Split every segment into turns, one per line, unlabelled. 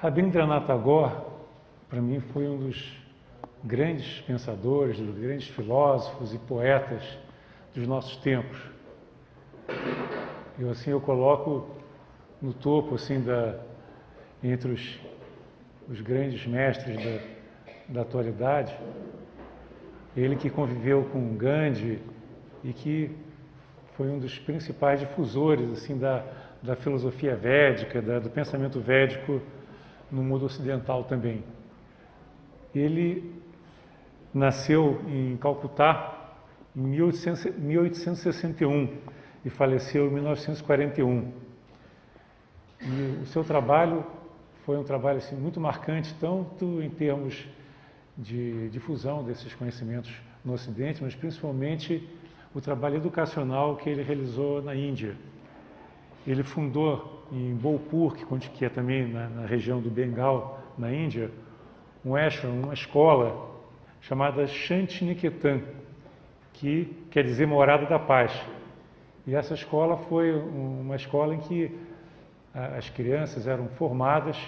Rabindranath Tagore, para mim, foi um dos grandes pensadores, dos grandes filósofos e poetas dos nossos tempos. Eu coloco no topo, entre os grandes mestres da atualidade, ele que conviveu com Gandhi e que foi um dos principais difusores da filosofia védica, do pensamento védico no mundo ocidental também. Ele nasceu em Calcutá em 1861 e faleceu em 1941. E o seu trabalho foi um trabalho muito marcante, tanto em termos de difusão desses conhecimentos no Ocidente, mas principalmente o trabalho educacional que ele realizou na Índia. Ele fundou em Bolpur, que é também na região do Bengal, na Índia, um ashram, uma escola chamada Shantiniketan, que quer dizer Morada da Paz. E essa escola foi uma escola em que as crianças eram formadas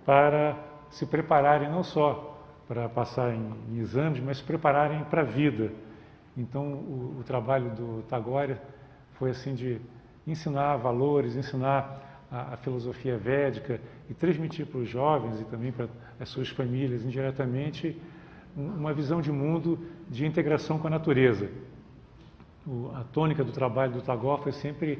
para se prepararem não só para passar em exames, mas se prepararem para a vida. Então, o trabalho do Tagore foi de ensinar valores, ensinar a filosofia védica e transmitir para os jovens e também para as suas famílias indiretamente uma visão de mundo de integração com a natureza. A tônica do trabalho do Tagore foi sempre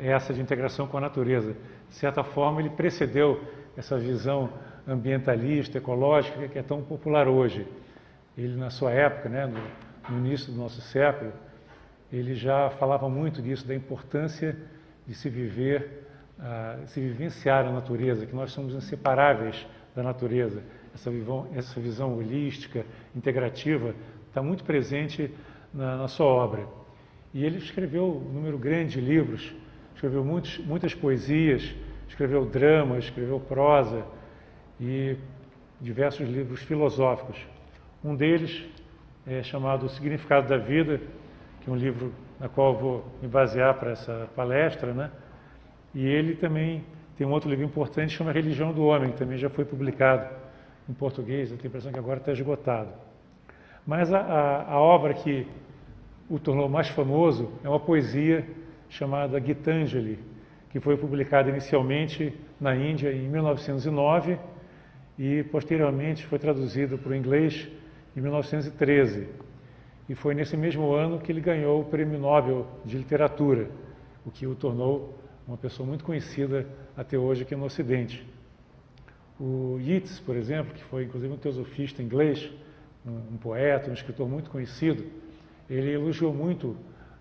essa de integração com a natureza. De certa forma, ele precedeu essa visão ambientalista, ecológica, que é tão popular hoje. Ele, na sua época, no início do nosso século, ele já falava muito disso, da importância de se vivenciar a natureza, que nós somos inseparáveis da natureza. Essa visão holística, integrativa, está muito presente na sua obra. E ele escreveu um número grande de livros, escreveu muitas poesias, escreveu dramas, escreveu prosa e diversos livros filosóficos. Um deles é chamado O Significado da Vida, que é um livro na qual eu vou me basear para essa palestra, E ele também tem um outro livro importante que chama Religião do Homem, que também já foi publicado em português, eu tenho a impressão que agora está esgotado. Mas a obra que o tornou mais famoso é uma poesia chamada Gitanjali, que foi publicada inicialmente na Índia em 1909 e posteriormente foi traduzido para o inglês em 1913. E foi nesse mesmo ano que ele ganhou o Prêmio Nobel de Literatura, o que o tornou uma pessoa muito conhecida até hoje aqui no Ocidente. O Yeats, por exemplo, que foi inclusive um teosofista inglês, um poeta, um escritor muito conhecido, ele elogiou muito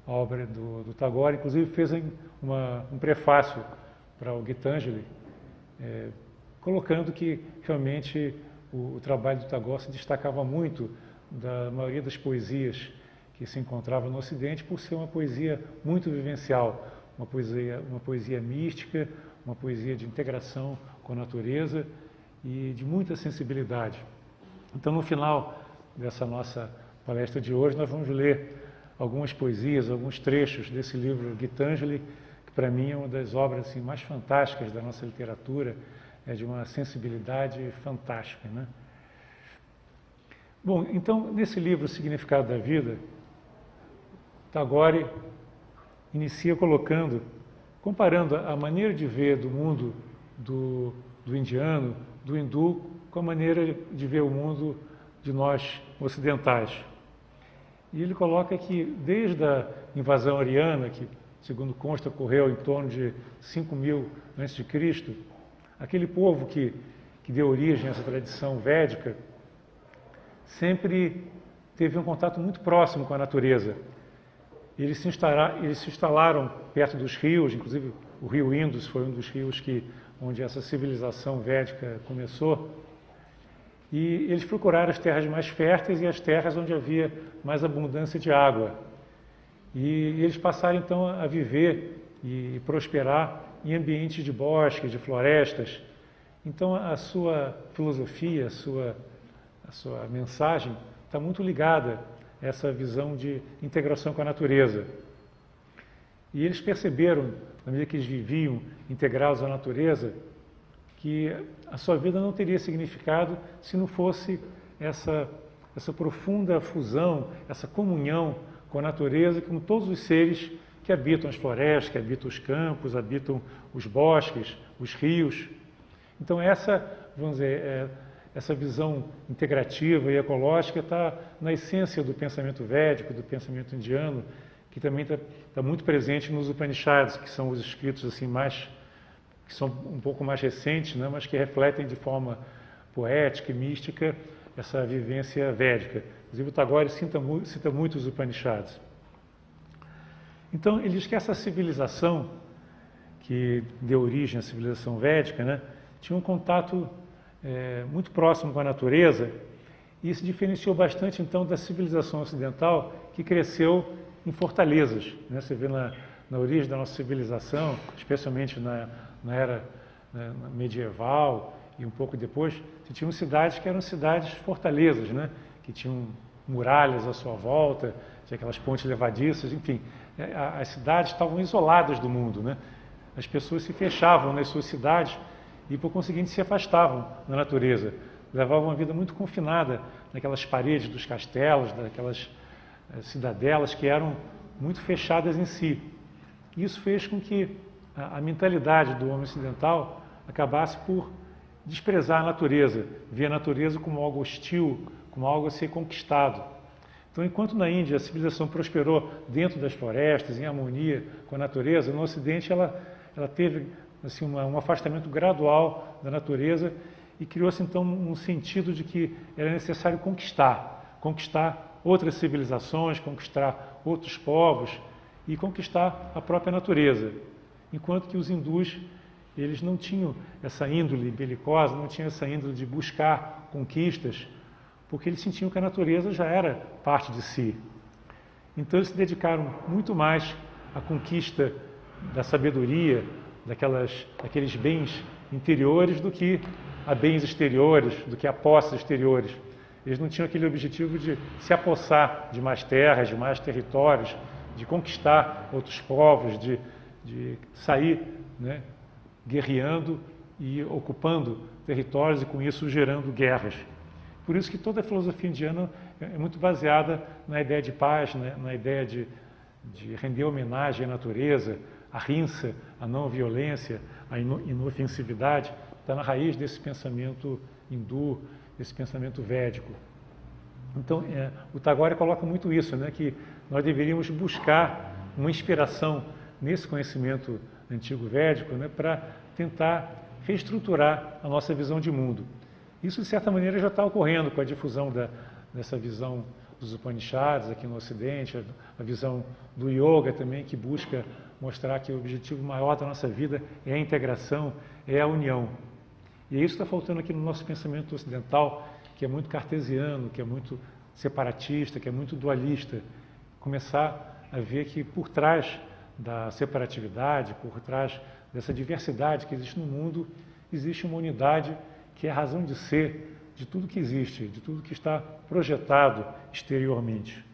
a obra do Tagore, inclusive fez um prefácio para o Gitanjali, colocando que realmente o trabalho do Tagore se destacava muito da maioria das poesias que se encontravam no Ocidente por ser uma poesia muito vivencial, uma poesia mística, uma poesia de integração com a natureza e de muita sensibilidade. Então, no final dessa nossa palestra de hoje, nós vamos ler algumas poesias, alguns trechos desse livro Gitanjali, que para mim é uma das obras mais fantásticas da nossa literatura, é de uma sensibilidade fantástica, Bom, então, nesse livro, O Significado da Vida, Tagore inicia comparando a maneira de ver do mundo do indiano, do hindu, com a maneira de ver o mundo de nós ocidentais. E ele coloca que desde a invasão ariana, que segundo consta ocorreu em torno de 5.000 a.C., aquele povo que deu origem a essa tradição védica sempre teve um contato muito próximo com a natureza. Eles se instalaram perto dos rios, inclusive o rio Indus foi um dos rios onde essa civilização védica começou. E eles procuraram as terras mais férteis e as terras onde havia mais abundância de água. E eles passaram então a viver e prosperar em ambientes de bosques, de florestas. Então a sua filosofia, a sua mensagem está muito ligada a essa visão de integração com a natureza. E eles perceberam, na medida que eles viviam integrados à natureza, que a sua vida não teria significado se não fosse essa profunda fusão, essa comunhão com a natureza, com todos os seres que habitam as florestas, que habitam os campos, habitam os bosques, os rios. Então vamos dizer, essa visão integrativa e ecológica está na essência do pensamento védico, do pensamento indiano, que também está muito presente nos Upanishads, que são os escritos assim que são um pouco mais recentes, né, mas que refletem de forma poética e mística essa vivência védica. Inclusive o Tagore cita muito os Upanishads. Então ele diz que essa civilização que deu origem à civilização védica, né, tinha um contato muito próximo com a natureza e se diferenciou bastante então da civilização ocidental que cresceu em fortalezas, né? Você vê na origem da nossa civilização, especialmente na era medieval e um pouco depois, você tinha cidades que eram cidades fortalezas, né? Que tinham muralhas à sua volta, tinha aquelas pontes levadiças, enfim, as cidades estavam isoladas do mundo, né? As pessoas se fechavam nas suas cidades e, por conseguinte, se afastavam da natureza, levavam uma vida muito confinada naquelas paredes dos castelos, daquelas cidadelas que eram muito fechadas em si. Isso fez com que a mentalidade do homem ocidental acabasse por desprezar a natureza, ver a natureza como algo hostil, como algo a ser conquistado. Então, enquanto na Índia a civilização prosperou dentro das florestas, em harmonia com a natureza, no Ocidente ela teve assim, um afastamento gradual da natureza e criou-se então um sentido de que era necessário conquistar outras civilizações, conquistar outros povos e conquistar a própria natureza. Enquanto que os hindus, eles não tinham essa índole belicosa, não tinham essa índole de buscar conquistas, porque eles sentiam que a natureza já era parte de si. Então eles se dedicaram muito mais à conquista da sabedoria, daqueles bens interiores do que a bens exteriores, do que a posses exteriores. Eles não tinham aquele objetivo de se apossar de mais terras, de mais territórios, de conquistar outros povos, de sair, né, guerreando e ocupando territórios e com isso gerando guerras. Por isso que toda a filosofia indiana é muito baseada na ideia de paz, né, na ideia de render homenagem à natureza, a rinça, a não violência, a inofensividade, está na raiz desse pensamento hindu, desse pensamento védico. Então, o Tagore coloca muito isso, né, que nós deveríamos buscar uma inspiração nesse conhecimento antigo védico, né, para tentar reestruturar a nossa visão de mundo. Isso, de certa maneira, já está ocorrendo com a difusão dessa visão dos Upanishads aqui no Ocidente, a visão do Yoga também, que busca mostrar que o objetivo maior da nossa vida é a integração, é a união. E isso está faltando aqui no nosso pensamento ocidental, que é muito cartesiano, que é muito separatista, que é muito dualista. Começar a ver que por trás da separatividade, por trás dessa diversidade que existe no mundo, existe uma unidade que é a razão de ser de tudo que existe, de tudo que está projetado exteriormente.